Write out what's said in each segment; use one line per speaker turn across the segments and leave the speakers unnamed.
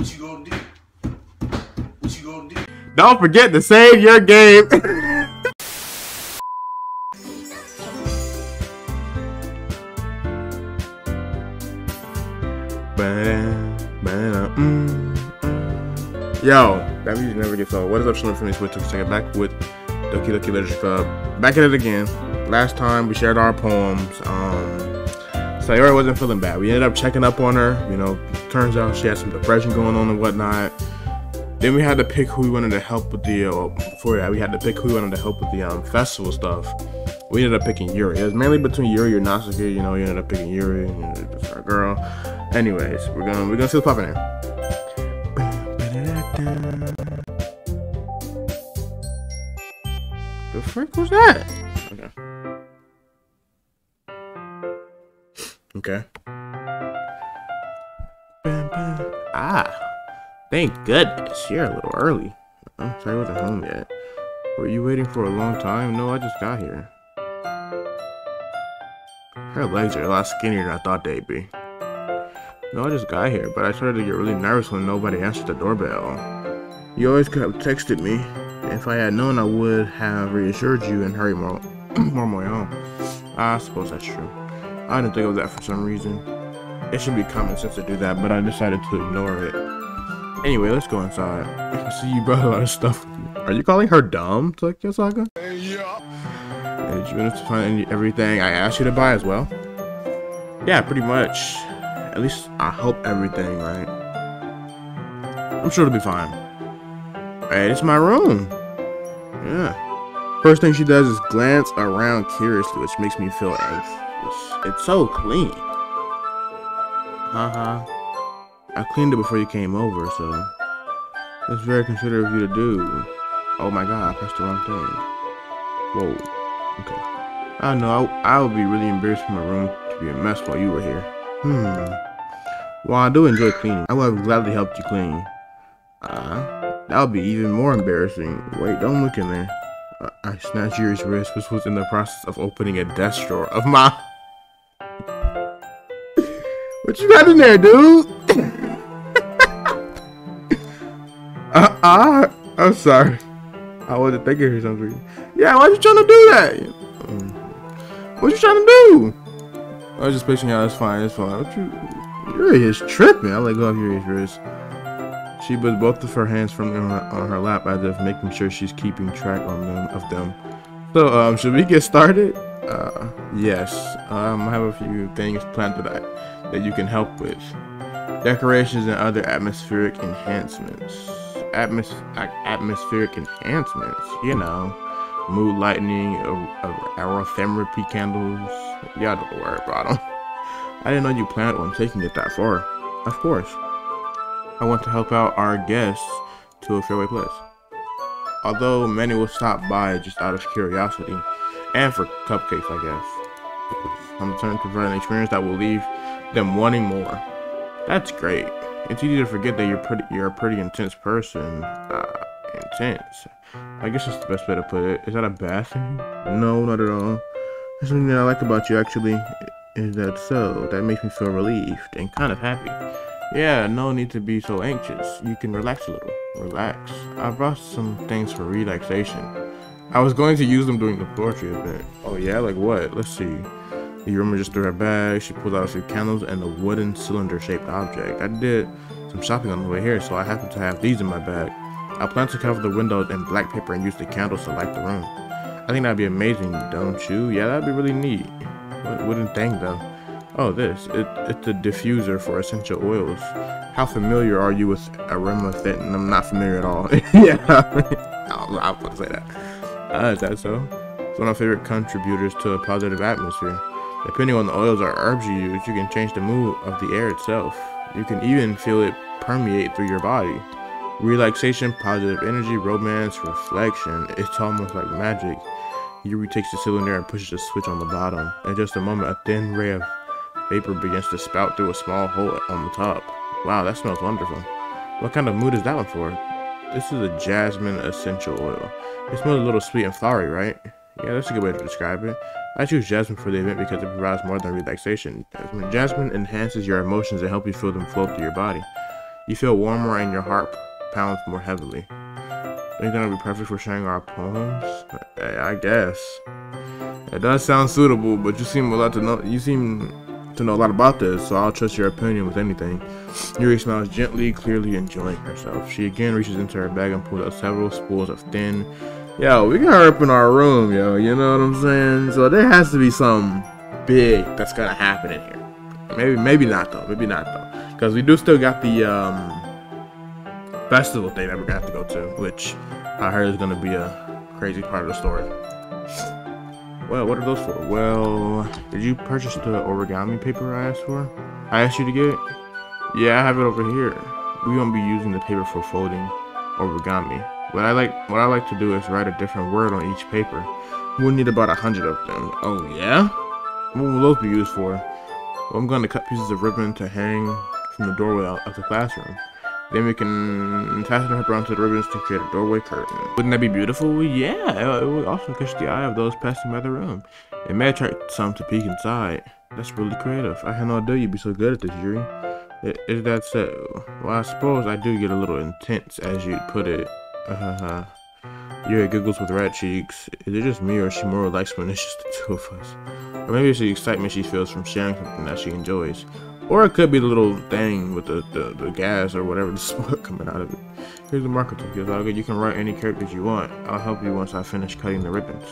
What you gonna do? What you gonna do?
Don't forget to save your game. Yo, that music never gets old. What is up, Slim from this Twitch? Check it back with Doki Literature Club. Back at it again. Last time we shared our poems. Sayori wasn't feeling bad. We ended up checking up on her. You know, turns out she had some depression going on and whatnot. Then we had to pick who we wanted to help with the. Before that, we had to pick who we wanted to help with the festival stuff. We ended up picking Yuri. It was mainly between Yuri or Natsuki. You know, we ended up picking Yuri. It's our girl. Anyways, we're gonna see what's popping in. The frick was that? Okay. Thank goodness. You're a little early. I'm sorry I wasn't home yet. Were you waiting for a long time? No, I just got here. Her legs are a lot skinnier than I thought they'd be. No, I just got here, but I started to get really nervous when nobody answered the doorbell. You always could have texted me. If I had known, I would have reassured you and hurried more on. I suppose that's true. I didn't think of that for some reason. It should be common sense to do that, but I decided to ignore it. Anyway, let's go inside. I can see you brought a lot of stuff with you. Are you calling her dumb, Tokyo Saga?
Yeah.
Did you manage to find everything I asked you to buy as well? Yeah, pretty much. At least I hope everything, right? I'm sure it'll be fine. Hey, it's my room. Yeah. First thing she does is glance around curiously, which makes me feel anxious. It's so clean. Haha. I cleaned it before you came over, so that's very considerate of you to do. Oh my god, I pressed the wrong thing. Whoa. Okay. I know I would be really embarrassed for my room to be a mess while you were here. Well, I do enjoy cleaning. I would have gladly helped you clean. That would be even more embarrassing. Wait, don't look in there. I snatched Yuri's wrist, which was in the process of opening a desk drawer of my... What you got in there, dude? I'm sorry. I wasn't thinking of something. Yeah, why you trying to do that? What you trying to do? I was just picturing out. It's fine. It's fine. What you? Yuri is tripping. I let go of Yuri's wrist. She put both of her hands firmly on her lap, as if making sure she's keeping track of them. So, should we get started? Yes. I have a few things planned that you can help with. Decorations and other atmospheric enhancements. Atmospheric enhancements. You know, mood lightening, aromatherapy candles. Y'all know the word, bro. I didn't know you planned on taking it that far. Of course. I want to help out our guests to a fairway place. Although many will stop by just out of curiosity and for cupcakes, I guess. I'm determined to provide an experience that will leave them wanting more. That's great. It's easy to forget that you're a pretty intense person. Intense. I guess that's the best way to put it. Is that a bad thing? No, not at all. There's something that I like about you, actually. Is that so? That makes me feel relieved and kind of happy. Yeah, no need to be so anxious. You can relax a little. Relax. I brought some things for relaxation. I was going to use them during the poetry event. Oh yeah? Like what? Let's see. You remember just through her bag, she pulled out a few candles and a wooden cylinder-shaped object. I did some shopping on the way here, so I happen to have these in my bag. I plan to cover the windows in black paper and use the candles to light the room. I think that'd be amazing, don't you? Yeah, that'd be really neat. What wooden thing, though? Oh, this. It's a diffuser for essential oils. How familiar are you with aromatherapy? I'm not familiar at all. Yeah, I was going to say that. Is that so? It's one of my favorite contributors to a positive atmosphere. Depending on the oils or herbs you use, you can change the mood of the air itself. You can even feel it permeate through your body. Relaxation, positive energy, romance, reflection. It's almost like magic. Yuri takes the cylinder and pushes the switch on the bottom. In just a moment, a thin ray of vapor begins to spout through a small hole on the top. Wow, that smells wonderful. What kind of mood is that one for? This is a jasmine essential oil. It smells a little sweet and flowery, right? Yeah, that's a good way to describe it. I choose jasmine for the event because it provides more than relaxation. Jasmine enhances your emotions and helps you feel them flow through your body. You feel warmer and your heart pounds more heavily. Think that'll be perfect for sharing our poems? I guess. It does sound suitable, but you seem to know a lot about this, so I'll trust your opinion with anything. Yuri smiles gently, clearly enjoying herself. She again reaches into her bag and pulls out several spools of thin. Yo, we got her up in our room, yo. You know what I'm saying? So there has to be something big that's gonna happen in here. Maybe not though. Maybe not though, because we do still got the festival thing that we're gonna have to go to, which I heard is gonna be a crazy part of the story. Well, what are those for? Well, did you purchase the origami paper I asked for? I asked you to get? Yeah, I have it over here. We won't be using the paper for folding origami. What I like to do is write a different word on each paper. We'll need about 100 of them. Oh yeah? What will those be used for? Well, I'm going to cut pieces of ribbon to hang from the doorway of the classroom. Then we can fasten the paper onto the ribbons to create a doorway curtain. Wouldn't that be beautiful? Yeah, it would also catch the eye of those passing by the room. It may attract some to peek inside. That's really creative. I had no idea you'd be so good at this, Yuri. Is that so? Well, I suppose I do get a little intense, as you'd put it. Yuri giggles with red cheeks. Is it just me, or is she more relaxed when it's just the two of us? Or maybe it's the excitement she feels from sharing something that she enjoys. Or it could be the little thing with the gas or whatever, the smoke coming out of it. Here's the marker tool. You can write any characters you want. I'll help you once I finish cutting the ribbons.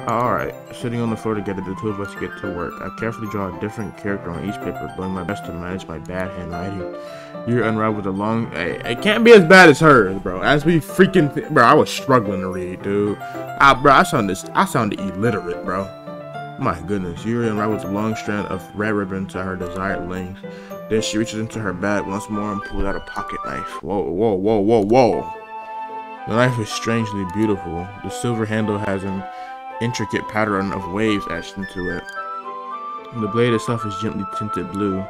Alright, sitting on the floor together, the two of us get to work. I carefully draw a different character on each paper, doing my best to manage my bad handwriting. You're unraveled a long... Hey, it can't be as bad as hers, bro. As we freaking... Bro, I was struggling to read, dude. Bro, I sounded illiterate, bro. My goodness, Yuri unravels a long strand of red ribbon to her desired length. Then she reaches into her bag once more and pulls out a pocket knife. Whoa, whoa, whoa, whoa, whoa. The knife is strangely beautiful. The silver handle has an intricate pattern of waves etched into it. The blade itself is gently tinted blue.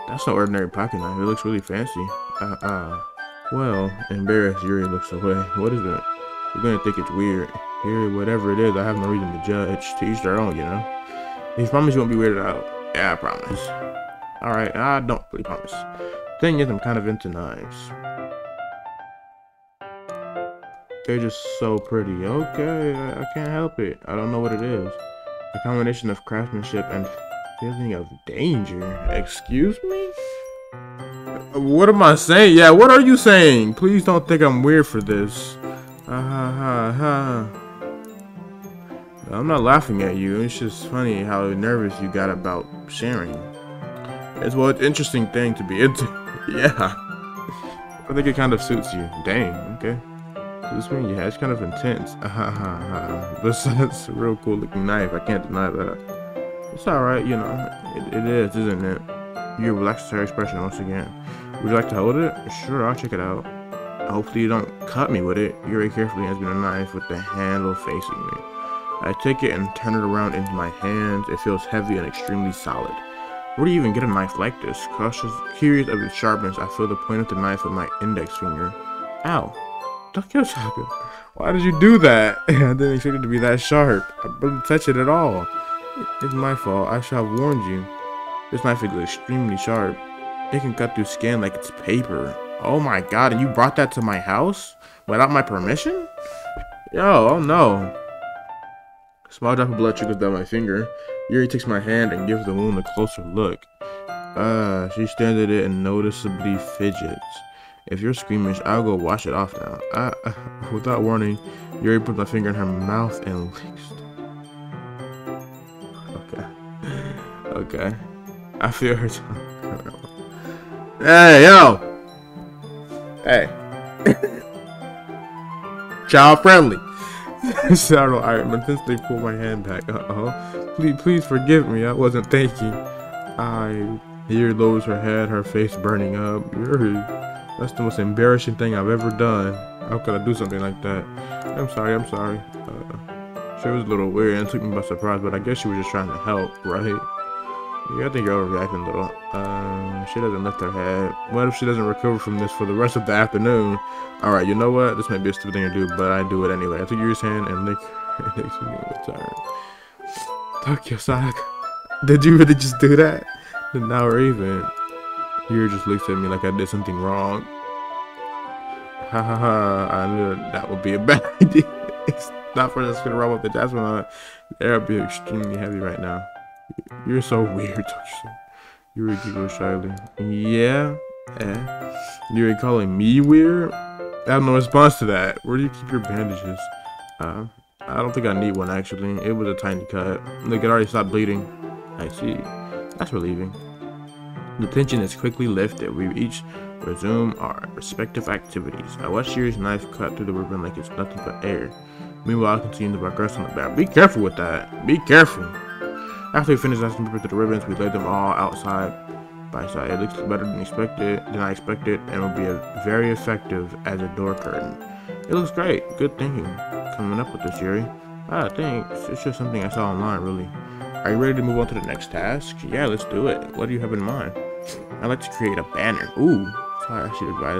That's no ordinary pocket knife. It looks really fancy. Well, embarrassed, Yuri looks away. What is it? You're gonna think it's weird. Yuri, whatever it is, I have no reason to judge. To each their own, you know? You promise you won't be weirded out? Yeah, I promise. Alright, I don't really promise. Thing is, I'm kind of into knives. They're just so pretty. Okay, I can't help it. I don't know what it is. A combination of craftsmanship and feeling of danger. Excuse me? What am I saying? Yeah, what are you saying? Please don't think I'm weird for this. I'm not laughing at you. It's just funny how nervous you got about sharing. It's an interesting thing to be into. Yeah. I think it kind of suits you. Dang, okay. This one, yeah, it's kind of intense. But that's a real cool looking knife. I can't deny that. It's alright, you know. It is, isn't it? You relaxed her expression once again. Would you like to hold it? Sure, I'll check it out. Hopefully you don't cut me with it. Yuri carefully hands me the knife with the handle facing me. I take it and turn it around into my hands. It feels heavy and extremely solid. Where do you even get a knife like this? Curious of its sharpness, I feel the point of the knife with my index finger. Ow. Doki, why did you do that? I didn't expect it to be that sharp. I didn't touch it at all. It's my fault. I should have warned you. This knife is extremely sharp. It can cut through skin like it's paper. Oh my god, and you brought that to my house? Without my permission? Yo, oh no. A small drop of blood trickles down my finger. Yuri takes my hand and gives the wound a closer look. She stares at it and noticeably fidgets. If you're squeamish, I'll go wash it off now. Without warning, Yuri puts my finger in her mouth and licks. Okay. I feel her tongue. Hey, yo! Hey. Child friendly. Startled, I intensely pull my hand back. Please forgive me. I wasn't thinking. Here lowers her head, her face burning up. That's the most embarrassing thing I've ever done. How could I do something like that? I'm sorry. She was a little weird and took me by surprise, but I guess she was just trying to help, right? Yeah, I think you're overreacting a little. She doesn't lift her head. What if she doesn't recover from this for the rest of the afternoon? Alright, you know what? This might be a stupid thing to do, but I do it anyway. I took Yuri's hand and licked her next to me in return. Doki, did you really just do that? Then now we're even. Yuri just looks at me like I did something wrong. Ha ha ha. I knew that would be a bad idea. It's not for us to rub up the jasmine on it. The air would be extremely heavy right now. You're so weird, Toshi. Yuri giggles shyly. Yeah? Yuri calling me weird? I have no response to that. Where do you keep your bandages? I don't think I need one actually. It was a tiny cut. Look, it already stopped bleeding. I see. That's relieving. The tension is quickly lifted. We each resume our respective activities. I watch Yuri's knife cut through the ribbon like it's nothing but air. Meanwhile, I continue to progress on the back. Be careful with that. Be careful. After we finish lasting paper to the ribbons, we lay them all outside by side. It looks better than I expected, and will be very effective as a door curtain. It looks great. Good thinking. Coming up with this, Yuri. Thanks. It's just something I saw online, really. Are you ready to move on to the next task? Yeah, let's do it. What do you have in mind? I'd like to create a banner. Ooh. Sorry, I should have buy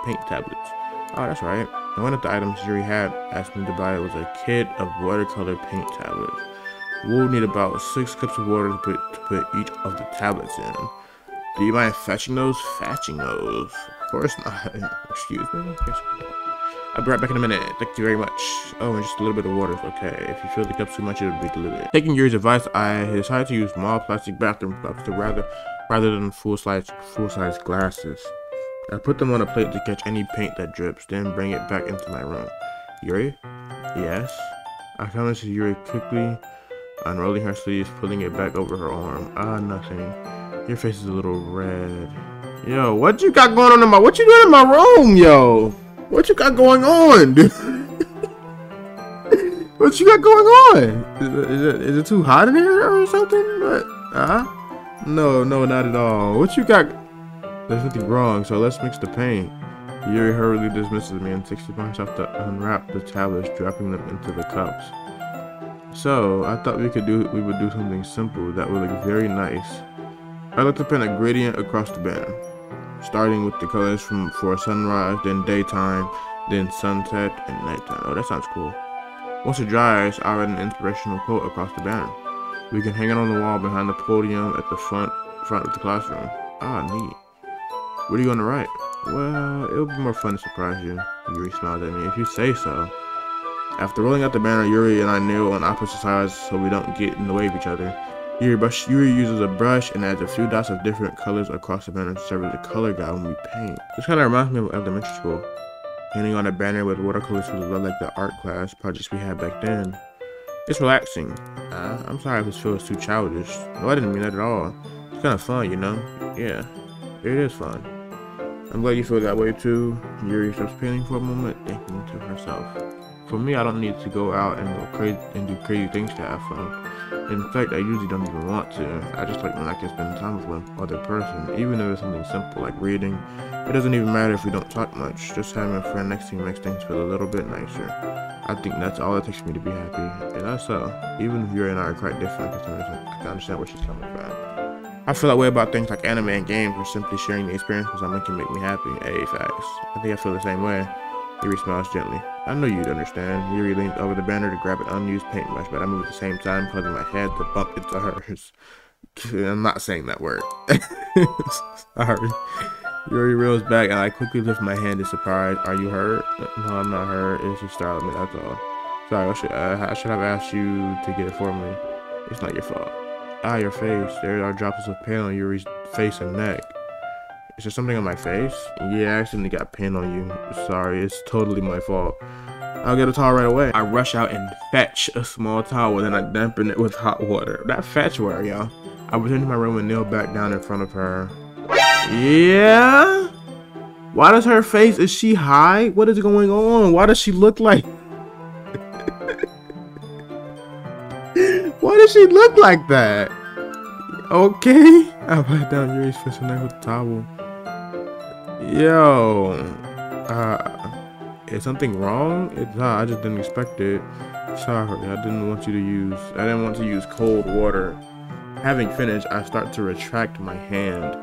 paint tablets. Oh, that's right. And one of the items Yuri had asked me to buy was a kit of watercolor paint tablets. We'll need about 6 cups of water to put each of the tablets in. Do you mind fetching those? Fetching those? Of course not. Excuse me? I'll be right back in a minute. Thank you very much. Oh, and just a little bit of water is okay. If you fill the cup too much, it'll be diluted. Taking Yuri's advice, I decided to use small plastic bathroom cups rather than full-size glasses. I put them on a plate to catch any paint that drips, then bring it back into my room. Yuri? Yes? I come to Yuri quickly, unrolling her sleeves, pulling it back over her arm. Nothing. Your face is a little red. Yo, what you got going on what you doing in my room, yo? What you got going on, dude? What you got going on? Is it too hot in here or something? No, not at all. What you got? There's nothing wrong, so let's mix the paint. Yuri hurriedly dismisses me and takes upon himself to unwrap the tablets, dropping them into the cups. So, I thought we would do something simple that would look very nice. I'd like to paint a gradient across the banner, starting with the colors for sunrise, then daytime, then sunset, and nighttime. Oh, that sounds cool. Once it dries, I'll write an inspirational quote across the banner. We can hang it on the wall behind the podium at the front of the classroom. Neat. What are you gonna write? Well, it'll be more fun to surprise you. Yuri smiled at me. If you say so. After rolling out the banner, Yuri and I kneel on opposite sides so we don't get in the way of each other. Yuri uses a brush and adds a few dots of different colors across the banner to serve as a color guide when we paint. This kind of reminds me of elementary school. Painting on a banner with watercolors was a lot like the art class projects we had back then. It's relaxing. I'm sorry if this feels too childish. No, I didn't mean that at all. It's kind of fun, you know? Yeah, it is fun. I'm glad you feel that way too. Yuri stops painting for a moment, thinking to herself. For me, I don't need to go out and do crazy things to have fun. In fact, I usually don't even want to. I just like when I can spend time with one other person, even if it's something simple like reading. It doesn't even matter if we don't talk much. Just having a friend next to me makes things feel a little bit nicer. I think that's all it takes for me to be happy. And that's so. Even if Yuri and I are quite different, I can understand where she's coming from. I feel that way about things like anime and games, or simply sharing the experiences that can make me happy. Hey, facts. I think I feel the same way. Yuri smiles gently. I know you'd understand. Yuri leans over the banner to grab an unused paintbrush, but I move at the same time, causing my head to bump into hers. I'm not saying that word. Sorry. Yuri reels back, and I quickly lift my hand in surprise. Are you hurt? No, I'm not hurt. It's just startled me, that's all. Sorry, I should have asked you to get it for me. It's not your fault. Your face. There are droplets of paint on Yuri's face and neck. Is there something on my face? Yeah, I accidentally got paint on you. Sorry, it's totally my fault. I'll get a towel right away. I rush out and fetch a small towel, then I dampen it with hot water. That fetch word, y'all. I return to my room and kneel back down in front of her. Yeah? Why does her face, is she high? What is going on? Why does she look like... Why does she look like that? Okay. I wipe down Yuri's face and neck with the towel. Yo. Is something wrong? I just didn't expect it. Sorry, I didn't want to use cold water. Having finished, I start to retract my hand.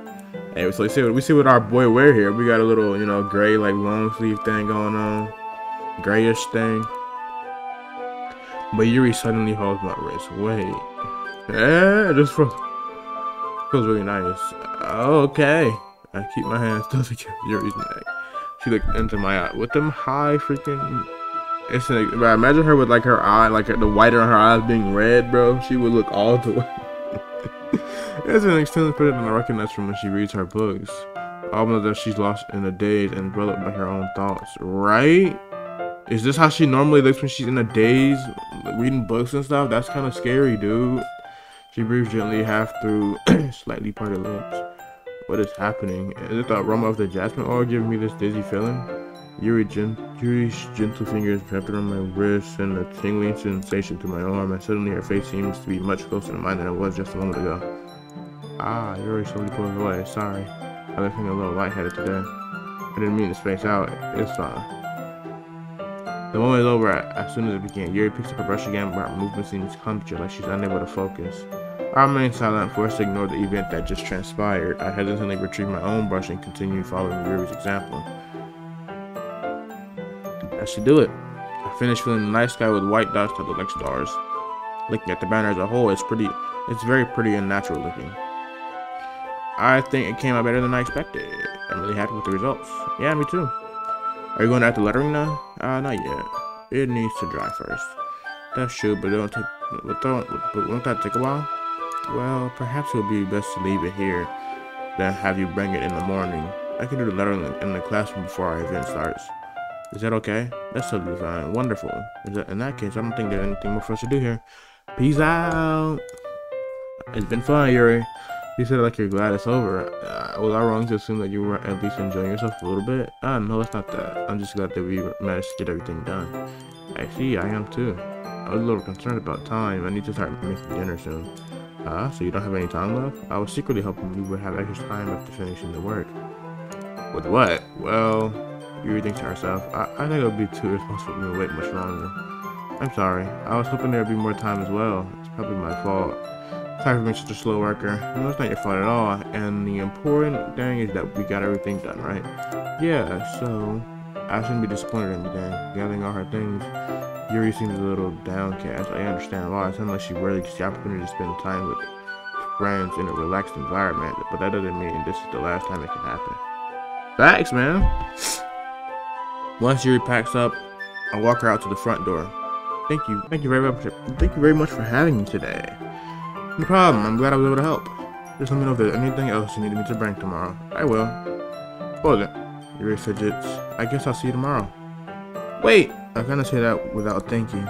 Hey, so we see what our boy wear here. We got a little, gray, like long sleeve thing going on. Grayish thing. But Yuri suddenly holds my wrist. Wait. Yeah, just feels really nice. Okay. I keep my hands still to Yuri's neck. She looked into my eye with them high freaking. It's like, bro, imagine her with like her eye, like the whiter on her eyes being red, bro. She would look all the way. It's an extended period and I recognize from when she reads her books. Almost that she's lost in a daze and enveloped by her own thoughts. Right? Is this how she normally looks when she's in a daze, reading books and stuff? That's kind of scary, dude. She breathes gently, half through slightly parted lips. What is happening? Is it the aroma of the jasmine oil giving me this dizzy feeling? Yuri's gentle fingers wrapped around my wrist and a tingling sensation to my arm, and suddenly her face seems to be much closer to mine than it was just a moment ago. Ah, Yuri slowly pulls away. Sorry, I've been feeling a little lightheaded today. I didn't mean to space out. It's fine. The moment is over as soon as it began. Yuri picks up her brush again, but her movement seems clumsy, like she's unable to focus. I remained silent, forced to ignore the event that just transpired. I hesitantly retrieved my own brush and continued following Yuri's example. I should do it. I finished filling the night sky with white dots that look like stars. Looking at the banner as a whole, it's very pretty and natural looking. I think it came out better than I expected. I'm really happy with the results. Yeah, me too. Are you going to add the lettering now? Not yet. It needs to dry first. That's true, but won't that take a while? Well, perhaps it would be best to leave it here, then have you bring it in the morning. I can do the lettering in the classroom before our event starts. Is that okay? That's totally fine. Wonderful. In that case, I don't think there's anything more for us to do here. Peace out. It's been fun, Yuri. You said it like you're glad it's over. Was I wrong to assume that you were at least enjoying yourself a little bit? No, it's not that. I'm just glad that we managed to get everything done. I see, I am too. I was a little concerned about time. I need to start making dinner soon. So you don't have any time left? I was secretly hoping we would have extra time after finishing the work. With what? Well, Yuri thinks to herself, I think it would be too irresponsible for me to wait much longer. I'm sorry. I was hoping there would be more time as well. It's probably my fault. Sorry for being such a slow worker. No, it's not your fault at all. And the important thing is that we got everything done, right? Yeah, so I shouldn't be disappointed in anything. Gathering all her things, Yuri seems a little downcast. I understand why. It sounds like she rarely gets the opportunity to spend time with friends in a relaxed environment, but that doesn't mean this is the last time it can happen. Thanks, man. Once Yuri packs up, I walk her out to the front door. Thank you very much for having me today. No problem. I'm glad I was able to help. Just let me know if there's anything else you need me to bring tomorrow. I will. What was it? Yuri fidgets. I guess I'll see you tomorrow. Wait! I kinda say that without thinking.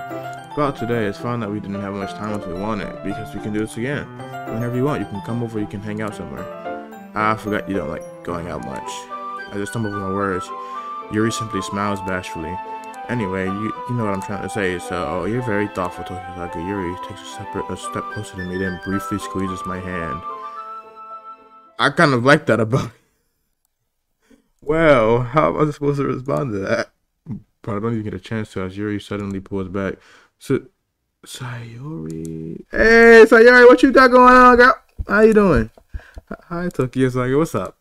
Go out today. It's fine that we didn't have much time as we wanted, because we can do this again. Whenever you want, you can come over, you can hang out somewhere. I forgot you don't like going out much. I just stumbled over my words. Yuri simply smiles bashfully. Anyway, you know what I'm trying to say, so you're very thoughtful, Tokyo. Yuri takes a step closer to me, then briefly squeezes my hand. I kind of like that about it. Well, how am I supposed to respond to that? But I don't even get a chance to as Yuri suddenly pulls back. Sayori. Hey, Sayori, what you got going on, girl? How you doing? Hi, Tokyo Saga. What's up?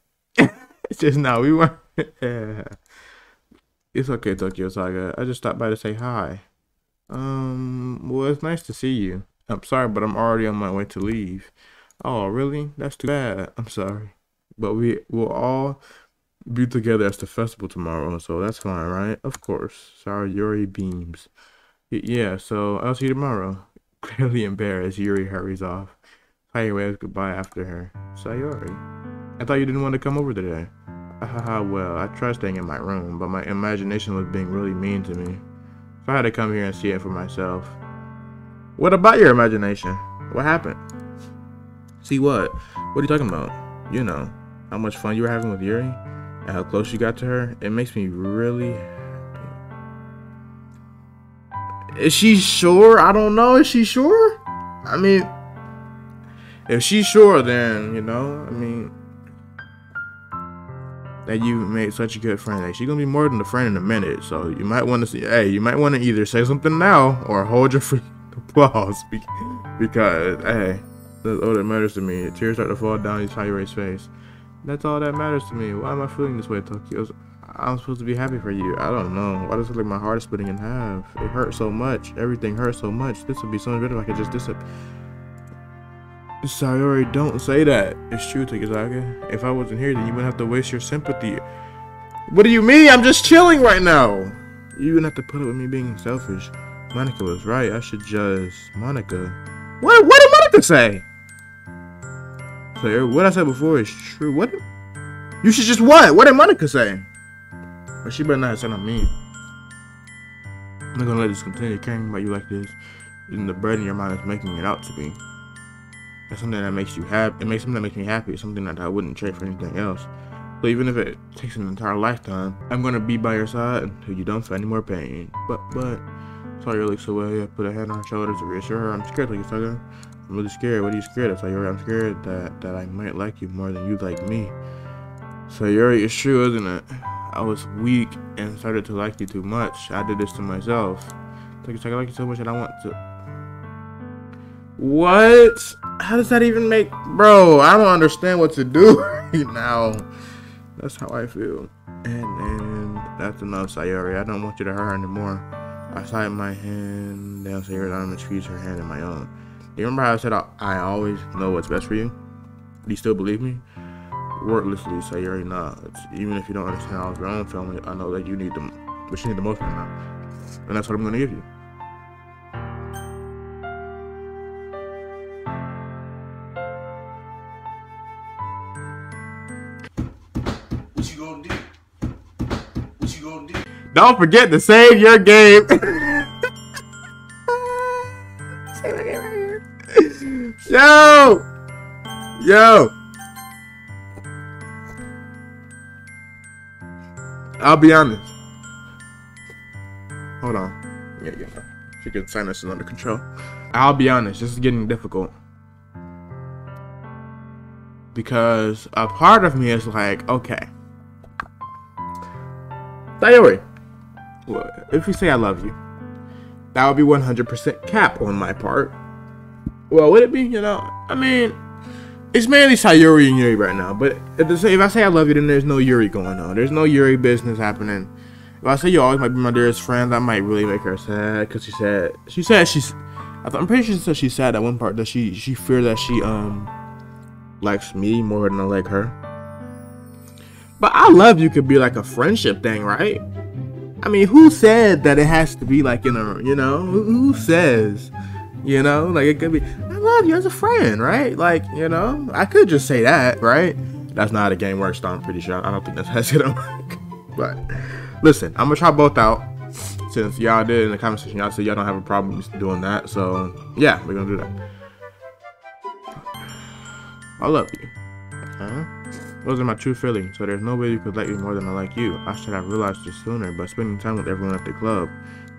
It's just now we weren't. Yeah. It's okay, Tokyo Saga. I just stopped by to say hi. Well, it's nice to see you. I'm sorry, but I'm already on my way to leave. Oh, really? That's too bad. I'm sorry. But we will all be together at the festival tomorrow, so that's fine, right? Of course. Sorry, Yuri beams. Yeah, so I'll see you tomorrow. Clearly embarrassed, Yuri hurries off. Sayori waves goodbye after her. Sayori, I thought you didn't want to come over today. Well, I tried staying in my room, but my imagination was being really mean to me. So I had to come here and see it for myself. What about your imagination? What happened? See what? What are you talking about? You know, how much fun you were having with Yuri, and how close you got to her. It makes me really happy. Is she sure? I don't know. Is she sure? I mean, if she's sure, then, you know, I mean, that you made such a good friend. Like, she's gonna be more than a friend in a minute. So you might want to see. Hey, you might want to either say something now or hold your freaking applause because hey, that's all that matters to me. Tears start to fall down Sayori's face. That's all that matters to me. Why am I feeling this way, Tokyo? I'm supposed to be happy for you. I don't know. Why does it look like my heart is splitting in half? It hurts so much. Everything hurts so much. This would be so much better if I could just disappear. Sayori, don't say that. It's true, Takazaki. If I wasn't here, then you wouldn't have to waste your sympathy. What do you mean? I'm just chilling right now. You even have to put up with me being selfish. Monica was right. I should just... Monica? What did Monica say? So what I said before is true. What? You should just what? What did Monica say? But she better not have said on me. I'm not gonna let this continue. Caring about you like this, and the burden your mind is making it out to be. That's something that makes you happy. It makes something that makes me happy. It's something that I wouldn't trade for anything else. So even if it takes an entire lifetime, I'm gonna be by your side until you don't feel any more pain. But Sayori looks away. I put a hand on her shoulder to reassure her. I'm scared, like Saga. I'm really scared. What are you scared of, Sayori? I'm scared that I might like you more than you like me. Sayori, it's true, isn't it? I was weak and started to like you too much. I did this to myself. I like you so much that I want to... What? How does that even make... Bro, I don't understand what to do right now. That's how I feel. And that's enough, Sayori. I don't want you to hurt her anymore. I slide my hand down Sayori's arm and squeeze her hand in my own. You remember how I said I always know what's best for you? Do you still believe me? Wordlessly, Sayori, nah. Even if you don't understand all of your own feelings, I know that you need them, but you need the most right now. And that's what I'm gonna give you.
What you gonna do? What you gonna do?
Don't forget to save your game. Save my game right here. Yo. I'll be honest. Hold on. Yeah. She can sinus is under control. I'll be honest. This is getting difficult. Because a part of me is like, okay. Sayori, if you say I love you, that would be 100% cap on my part. Well, would it be? You know, I mean, it's mainly Sayori and Yuri right now. But if I say I love you, then there's no Yuri going on. There's no Yuri business happening. If I say you always might be my dearest friend, that might really make her sad. Because I'm pretty sure she said that one part that she feared that she likes me more than I like her. But I love you could be like a friendship thing, right? I mean, who said that it has to be like in a, you know, who says, you know, like it could be, I love you as a friend, right? Like, you know, I could just say that, right? That's not how the game works, though, I'm pretty sure. I don't think that's how it's gonna work. But listen, I'm gonna try both out. Since y'all did in the comment section, y'all said y'all don't have a problem doing that. So yeah, we're gonna do that. I love you. Those are my true feelings, so there's no way you could like me more than I like you. I should have realized this sooner, but spending time with everyone at the club,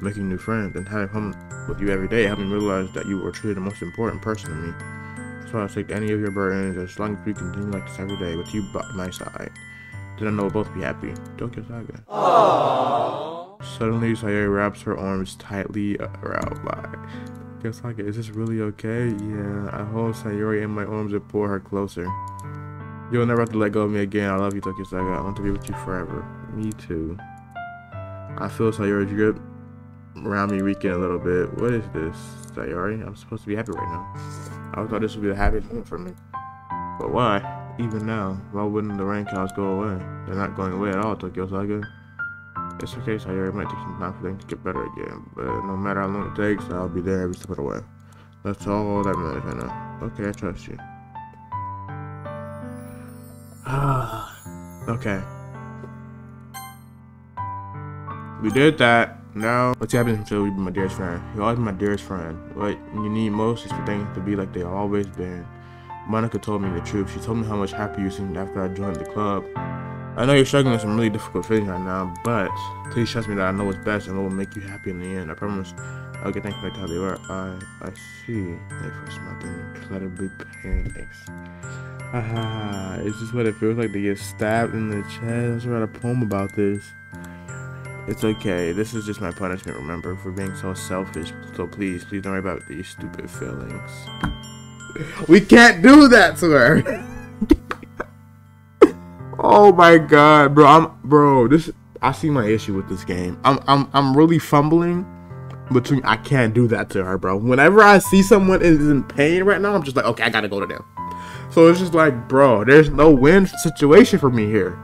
making new friends, and having fun with you every day helped me realize that you were truly the most important person to me. So I'll take any of your burdens as long as we continue like this every day with you by my side. Then I know we'll both be happy. Doki Saga. Aww. Suddenly, Sayori wraps her arms tightly around mine. Doki Saga, is this really okay? Yeah, I hold Sayori in my arms and pull her closer. You'll never have to let go of me again. I love you, Doki Saga. I want to be with you forever. Me too. I feel Sayori's grip around me weaken a little bit. What is this, Sayori? I'm supposed to be happy right now. I thought this would be the happiest moment for me. But why? Even now, why wouldn't the rain clouds go away? They're not going away at all, Tokyo Saga. It's okay, Sayori. It might take some time for things to get better again. But no matter how long it takes, I'll be there every step of the way. That's all that matters right now. Okay, I trust you. Okay. We did that. Now, what's happening until we be my dearest friend? You'll always be my dearest friend. What you need most is for things to be like they've always been. Monica told me the truth. She told me how much happier you seemed after I joined the club. I know you're struggling with some really difficult feelings right now, but please trust me that I know what's best and what will make you happy in the end. I promise I'll get things back to how they were. I see. They first month incredibly pancakes. Is this what it feels like to get stabbed in the chest? I wrote a poem about this. It's okay. This is just my punishment, remember, for being so selfish. So please don't worry about these stupid feelings. We can't do that to her. Oh my god, bro. I see my issue with this game. I'm really fumbling between. I can't do that to her, bro. Whenever I see someone is in pain right now, I'm just like, okay, I gotta go to them. So it's just like, bro, there's no win situation for me here.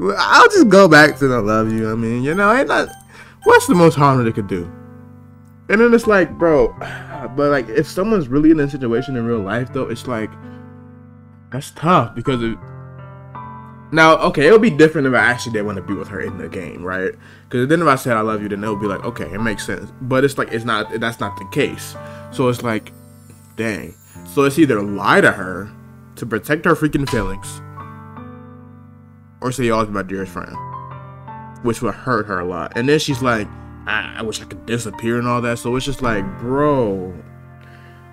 I'll just go back to the love you. I mean, you know, ain't not. What's the most harm that it could do? And then it's like, bro, but like, if someone's really in a situation in real life, though, it's like, that's tough because now, okay, it would be different if I actually did want to be with her in the game, right? Because then if I said I love you, then it would be like, okay, it makes sense. But it's like, that's not the case. So it's like, dang. So it's either lie to her to protect her freaking feelings, or say you're always my dearest friend, which would hurt her a lot. And then she's like, I wish I could disappear and all that. So it's just like, bro,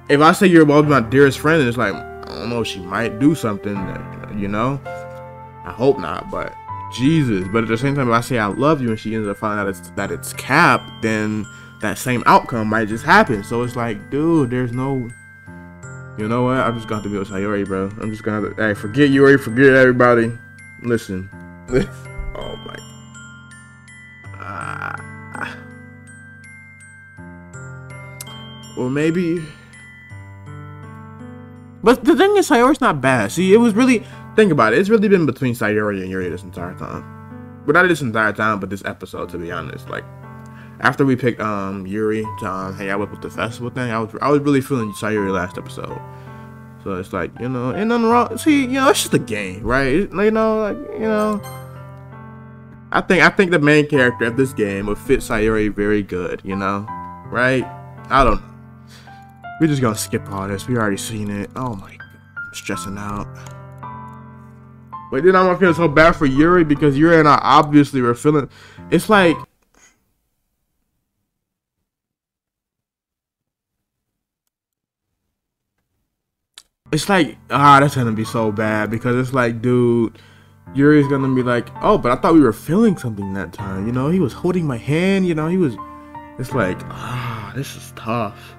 if I say you're always my dearest friend, it's like, I don't know, she might do something that, you know, I hope not, but Jesus. But at the same time, if I say I love you and she ends up finding out that it's cap, then that same outcome might just happen. So it's like, dude, there's no, you know what? I'm just gonna have to be with Sayori, bro. I'm just gonna have to, hey, forget Yuri, forget everybody. Listen. Oh my. Or maybe. But the thing is, Sayori's not bad. See, it was really, think about it. It's really been between Sayori and Yuri this entire time. But not this entire time, but this episode, to be honest. Like, after we picked Yuri to hang out with the festival thing, I was really feeling Sayori last episode. So it's like, you know, ain't nothing wrong. See, you know, it's just a game, right? You know, like, you know, I think the main character of this game would fit Sayori very good, you know, right? I don't know. We're just gonna skip all this. We already seen it. Oh my God, I'm stressing out. But then I'm feeling so bad for Yuri because Yuri and I obviously were feeling. It's like. It's like, that's gonna be so bad because it's like, dude, Yuri's gonna be like, oh, but I thought we were feeling something that time. You know, he was holding my hand, you know, it's like, this is tough.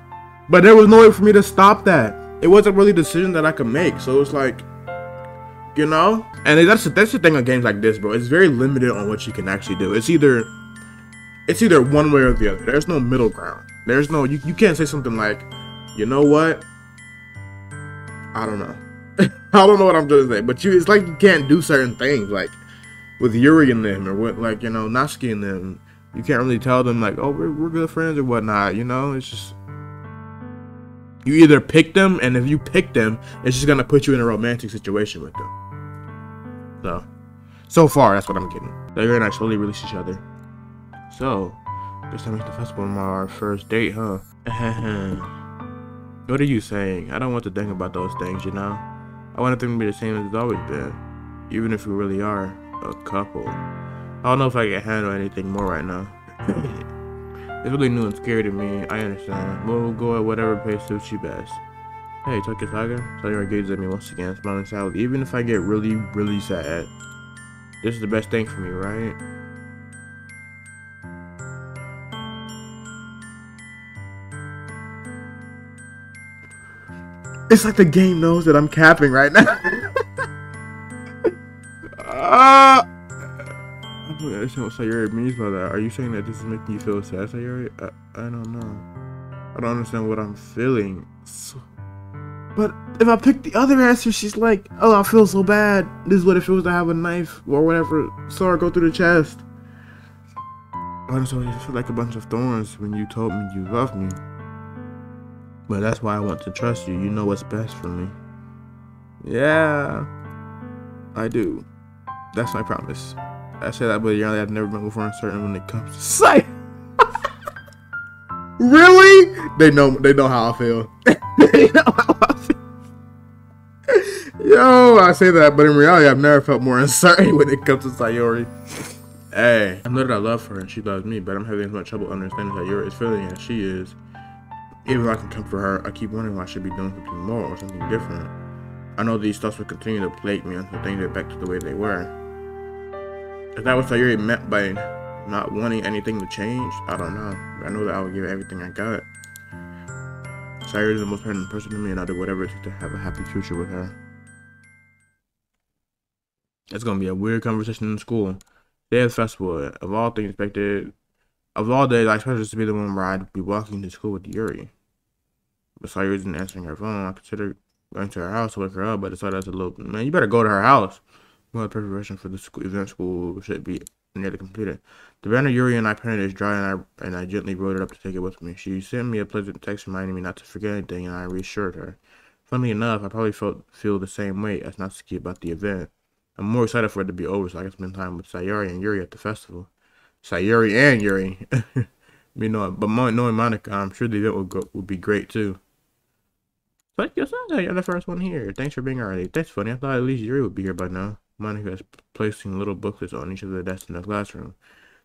But there was no way for me to stop that. It wasn't really a decision that I could make. So it's like, you know, and that's the thing on games like this, bro. It's very limited on what you can actually do. It's either one way or the other. There's no middle ground. There's no, you can't say something like, you know what? I don't know. I don't know what I'm trying to say, but it's like you can't do certain things, like with Yuri and them, or with, like, you know, Natsuki and them. You can't really tell them like, oh, we're good friends or whatnot. You know, it's just, you either pick them, and if you pick them, it's just gonna put you in a romantic situation with them. So far, that's what I'm getting. Sayori and I slowly release each other. So, this time it's the festival on our first date, huh? What are you saying? I don't want to think about those things, you know? I want them to be the same as it's always been. Even if we really are a couple. I don't know if I can handle anything more right now. It's really new and scary to me. I understand. We'll go at whatever pace suits you best. Hey, Toki Saga. Sayori gazes at me once again, smiling sadly. Even if I get really, really sad, this is the best thing for me, right? It's like the game knows that I'm capping right now. I don't understand what Sayori means by that. Are you saying that this is making you feel sad, Sayori? I don't know. I don't understand what I'm feeling. But if I pick the other answer, she's like, oh, I feel so bad. This is what it feels to have a knife or whatever. Saw her go through the chest. Honestly, I feel like a bunch of thorns when you told me you loved me. But that's why I want to trust you. You know what's best for me. Yeah, I do. That's my promise. I say that, but I've never been before uncertain when it comes to sight. Really? They know how I feel. They know how I feel. Yo, I say that, but in reality, I've never felt more uncertain when it comes to Sayori. Hey, I know that I love her and she loves me, but I'm having as much trouble understanding Sayori is feeling as she is. Even if I can comfort her, I keep wondering why I should be doing something more or something different. I know these thoughts will continue to plague me until things get back to the way they were. Is that what Sayori meant by not wanting anything to change? I don't know. I know that I will give everything I got. Sayori is the most important person to me, and I'll do whatever it takes to have a happy future with her. It's gonna be a weird conversation in school. Day of the festival. Of all things expected, of all days, I expected this to be the one where I'd be walking to school with Yuri. But Sayori isn't answering her phone. I considered going to her house to wake her up, but decided that's a little, man, you better go to her house. Well, the preparation for the school event school should be nearly completed. The banner Yuri and I printed is dry, and I gently wrote it up to take it with me. She sent me a pleasant text reminding me not to forget anything, and I reassured her. Funnily enough, I probably feel the same way as Natsuki about the event. I'm more excited for it to be over so I can spend time with Sayuri and Yuri at the festival. Sayuri and Yuri. Knowing Monica, I'm sure the event would be great too. But you're the first one here. Thanks for being early. That's funny. I thought at least Yuri would be here by now. Monica is placing little booklets on each of the desks in the classroom.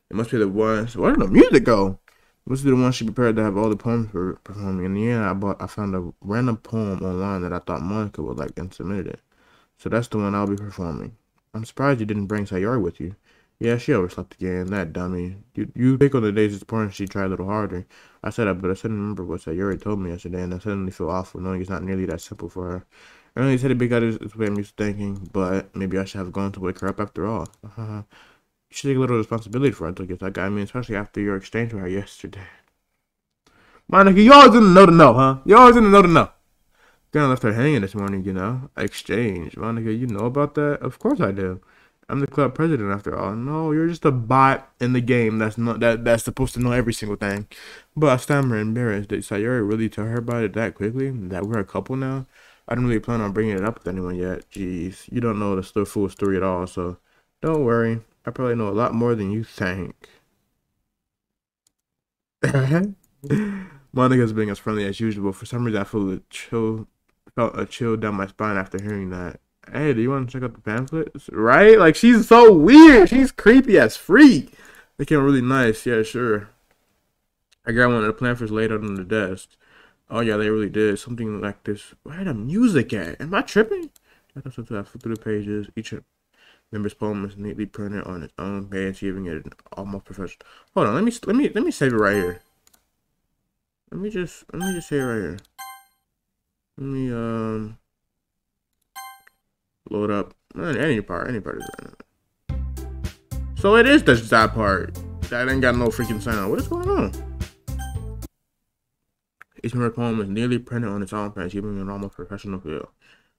It must be the ones. Where did the music go? It must be the ones she prepared to have all the poems for performing. In the end, I found a random poem online that I thought Monica would like and submitted it. So that's the one I'll be performing. I'm surprised you didn't bring Sayori with you. Yeah, she overslept again. That dummy. You pick on the days it's important she tried a little harder. I said that, but I couldn't remember what Sayori told me yesterday, and I suddenly feel awful knowing it's not nearly that simple for her. I really said it because it's what I'm used to thinking, but maybe I should have gone to wake her up after all. You should take a little responsibility for it, I mean, especially after your exchange with her yesterday. Monica, you always in the know, huh? You always in the know. Then I left her hanging this morning, you know. Exchange. Monica, you know about that? Of course I do. I'm the club president after all. No, you're just a bot in the game that's supposed to know every single thing. But I stammer embarrassed. Did Sayuri really tell her about it that quickly? That we're a couple now? I didn't really plan on bringing it up with anyone yet. Jeez, you don't know the full story at all, so don't worry. I probably know a lot more than you think. Monica's being as friendly as usual. For some reason, I felt a chill down my spine after hearing that. Hey, do you want to check out the pamphlets? Right? Like, she's so weird. She's creepy as freak. They came really nice. Yeah, sure. I got one of the pamphlets laid out on the desk. Oh, yeah, they really did. Something like this. Where the music at? Am I tripping? I flip through the pages. Each member's poem is neatly printed on its own page, giving it an almost professional. Hold on, let me save it right here. Let me just say it right here. Let me load up any part is right. So it is that part. That ain't got no freaking sound. What is going on? Each member's poem is nearly printed on its own page, giving it an almost professional feel.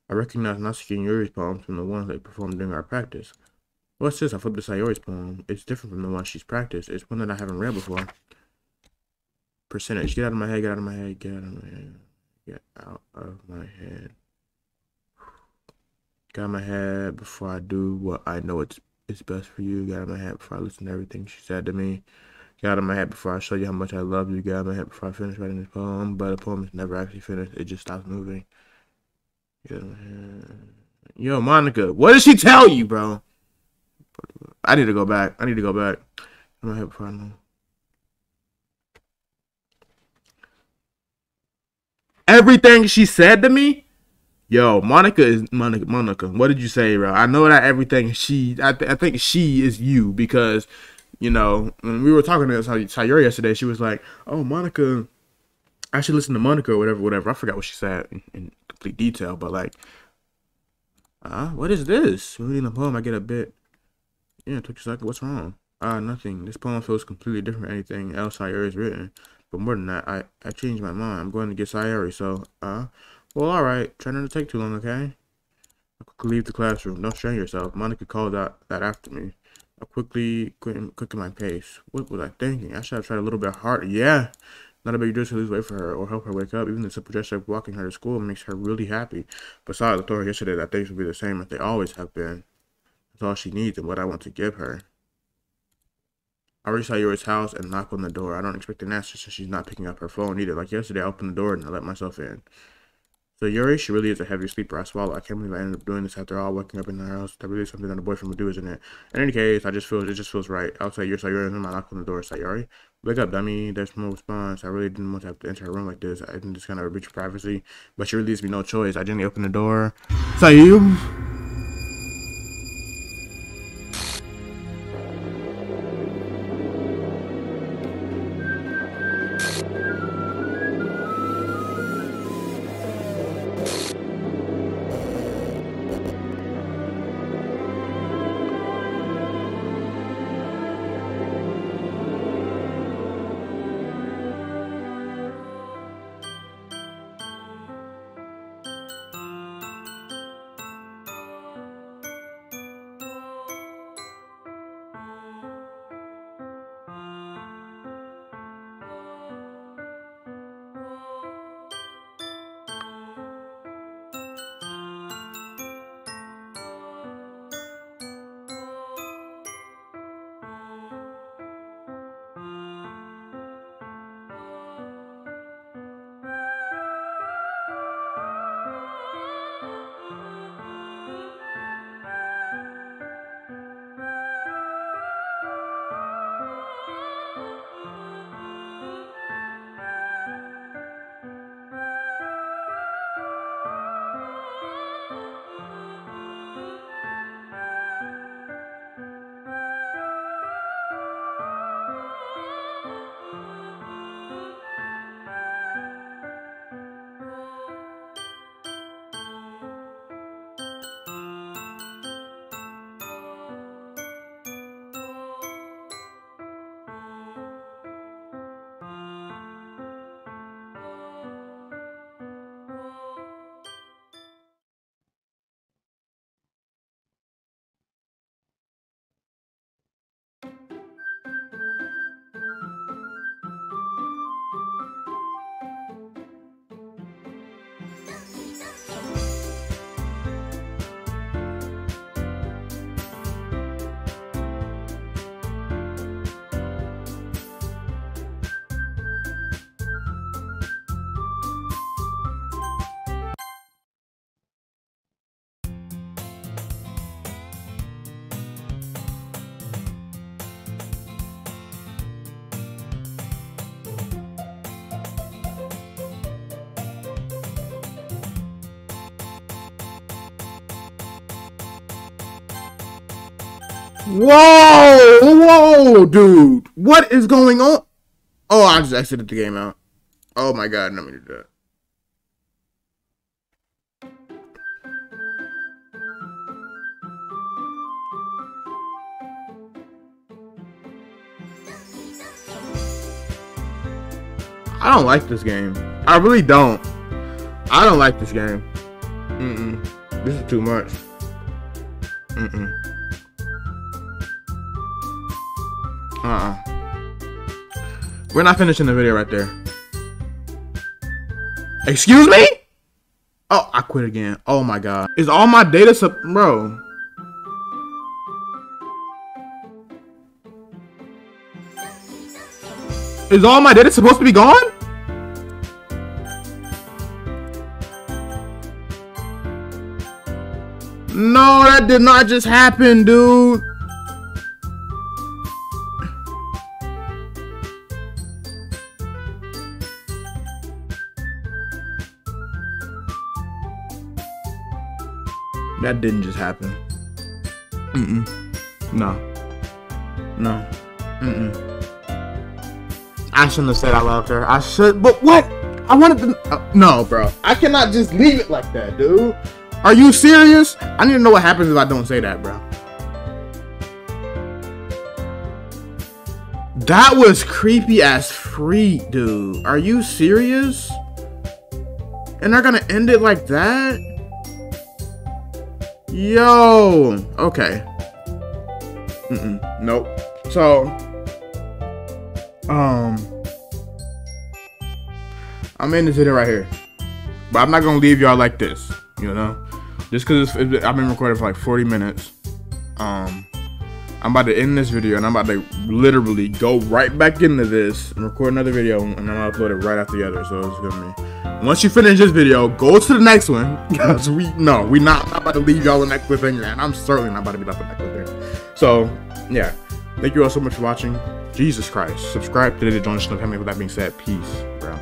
I recognize Natsuki and Yuri's poems from the ones they performed during our practice. What's this? I flipped to Sayori's poem. It's different from the one she's practiced. It's one that I haven't read before. Percentage. Get out of my head, get out of my head, get out of my head. Get out of my head. Get out of my head before I do what I know it's best for you. Get out of my head before I listen to everything she said to me. Get out of my head before I show you how much I love you. Get out of my head before I finish writing this poem. But the poem is never actually finished. It just stops moving. Get out of my head. Yo, Monica, what did she tell you, bro? I need to go back. Get out of my head before I know. Everything she said to me? Yo, Monica. What did you say, bro? I know that everything I think she is you because, you know, when we were talking to Sayuri yesterday, she was like, oh, Monica, I should listen to Monica or whatever. I forgot what she said in complete detail, but like, what is this? Reading the poem, I get a bit, yeah, it took a second. What's wrong? Nothing. This poem feels completely different from anything else Sayuri has written. But more than that, I changed my mind. I'm going to get Sayuri, so, well, alright. Try not to take too long, okay? I quickly leave the classroom. Don't strain yourself. Monica called out that after me. I quickly quickened my pace. What was I thinking? I should have tried a little bit harder. Yeah. Not a big deal to lose weight for her or help her wake up. Even the simple gesture of walking her to school makes her really happy. Besides, I told her yesterday that things will be the same as they always have been. That's all she needs and what I want to give her. I reached Sayori's house and knocked on the door. I don't expect an answer since she's not picking up her phone either. Like yesterday, I opened the door and I let myself in. So Yuri, she really is a heavy sleeper. I swallow. I can't believe I ended up doing this after all, waking up in her house. That really is something that a boyfriend would do, isn't it? In any case, it just feels right. I'll say you're Sayori, and I knock on the door. Sayori, wake up, dummy. There's no response. I really didn't want to have to enter her room like this. I didn't just kind of breach privacy, but she really leaves me no choice. I gently open the door. Sayori. Whoa! Whoa, dude! What is going on? Oh, I just exited the game out. Oh my god, no, me do that. I don't like this game. I really don't. I don't like this game. This is too much. We're not finishing the video right there. Excuse me? Oh, I quit again. Oh my god. Is all my data bro? Is all my data supposed to be gone? No, that did not just happen, dude. That didn't just happen. No. No. I shouldn't have said I loved her. I should, but what? I wanted to. No, bro. I cannot just leave it like that, dude. Are you serious? I need to know what happens if I don't say that, bro. That was creepy as freak, dude. Are you serious? And they're gonna end it like that? Yo. Okay. Nope. So, I'm in this video right here, but I'm not gonna leave y'all like this, you know, just because I've been recording for like 40 minutes. I'm about to end this video and I'm about to literally go right back into this and record another video, and I'm gonna upload it right after the other. So it's gonna be, once you finish this video, go to the next one, because we're not about to leave y'all in that cliffhanger, and I'm certainly not about to be left in that cliffhanger. So yeah, thank you all so much for watching. Jesus Christ, subscribe today to join the family. With that being said, peace, bro.